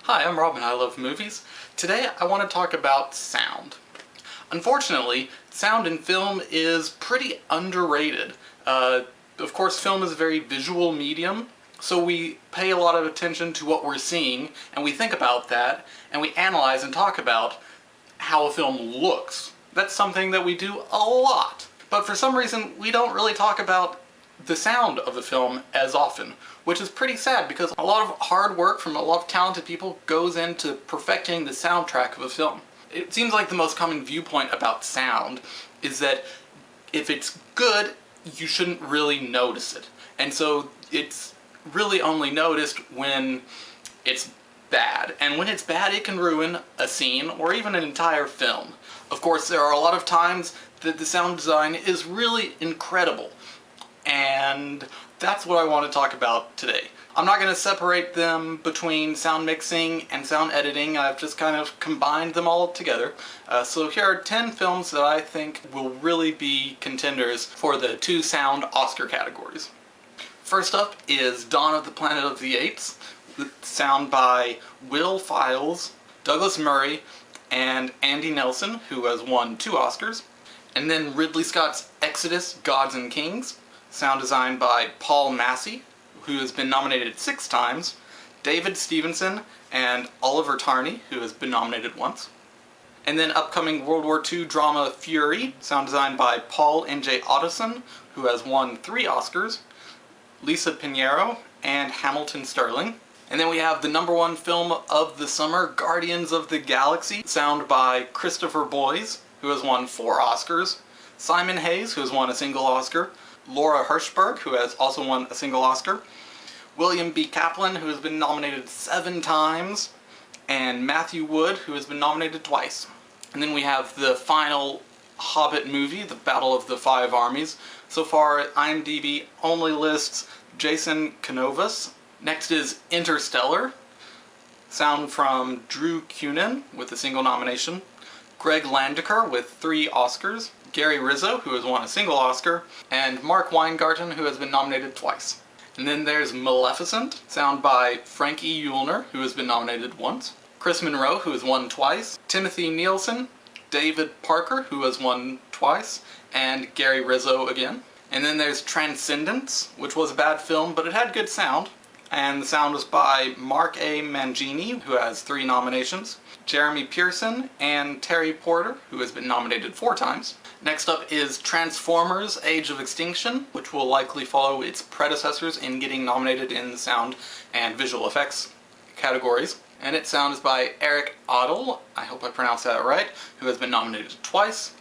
Hi, I'm Robin. I love movies. Today I want to talk about sound. Unfortunately, sound in film is pretty underrated. Of course, film is a very visual medium, so we pay a lot of attention to what we're seeing, and we think about that, and we analyze and talk about how a film looks. That's something that we do a lot. But for some reason, we don't really talk about the sound of the film as often, which is pretty sad because a lot of hard work from a lot of talented people goes into perfecting the soundtrack of a film. It seems like the most common viewpoint about sound is that if it's good, you shouldn't really notice it. And so it's really only noticed when it's bad. And when it's bad, it can ruin a scene or even an entire film. Of course, there are a lot of times that the sound design is really incredible. And that's what I want to talk about today. I'm not going to separate them between sound mixing and sound editing. I've just kind of combined them all together. So here are 10 films that I think will really be contenders for the 2 sound Oscar categories. First up is Dawn of the Planet of the Apes, sound by Will Files, Douglas Murray, and Andy Nelson, who has won 2 Oscars. And then Ridley Scott's Exodus, Gods and Kings, sound designed by Paul Massey, who has been nominated 6 times, David Stevenson, and Oliver Tarney, who has been nominated once. And then upcoming World War II drama Fury, sound designed by Paul N.J. Ottoson, who has won 3 Oscars, Lisa Pinheiro, and Hamilton Sterling. And then we have the #1 film of the summer, Guardians of the Galaxy, sound by Christopher Boyes, who has won 4 Oscars, Simon Hayes, who has won a single Oscar, Laura Hirschberg, who has also won a single Oscar, William B. Kaplan, who has been nominated 7 times, and Matthew Wood, who has been nominated twice. And then we have the final Hobbit movie, The Battle of the Five Armies. So far, IMDb only lists Jason Kanovas. Next is Interstellar, sound from Drew Cunin with a single nomination, Greg Landecker with 3 Oscars, Gary Rizzo, who has won a single Oscar, and Mark Weingarten, who has been nominated twice. And then there's Maleficent, sound by Frankie Ullner, who has been nominated once, Chris Monroe, who has won twice, Timothy Nielsen, David Parker, who has won twice, and Gary Rizzo again. And then there's Transcendence, which was a bad film, but it had good sound. And the sound was by Mark A. Mangini, who has 3 nominations, Jeremy Pearson, and Terry Porter, who has been nominated 4 times. Next up is Transformers: Age of Extinction, which will likely follow its predecessors in getting nominated in the sound and visual effects categories. And its sound is by Eric Odell, I hope I pronounced that right, who has been nominated twice,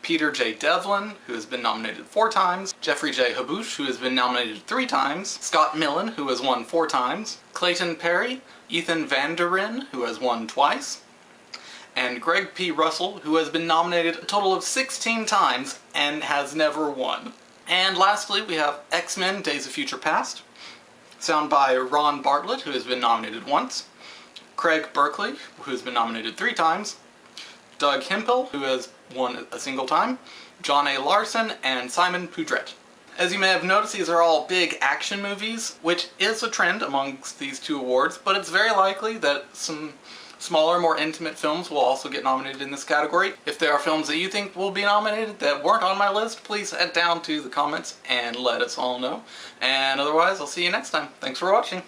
Peter J. Devlin, who has been nominated 4 times, Jeffrey J. Haboush, who has been nominated 3 times, Scott Millen, who has won 4 times, Clayton Perry, Ethan Van der Ryn, who has won twice, and Greg P. Russell, who has been nominated a total of 16 times and has never won. And lastly, we have X-Men: Days of Future Past, sound by Ron Bartlett, who has been nominated once, Craig Berkeley, who has been nominated 3 times, Doug Hemphill, who has won a single time, John A. Larson, and Simon Poudret. As you may have noticed, these are all big action movies, which is a trend amongst these 2 awards, but it's very likely that some smaller, more intimate films will also get nominated in this category. If there are films that you think will be nominated that weren't on my list, please head down to the comments and let us all know. And otherwise, I'll see you next time. Thanks for watching.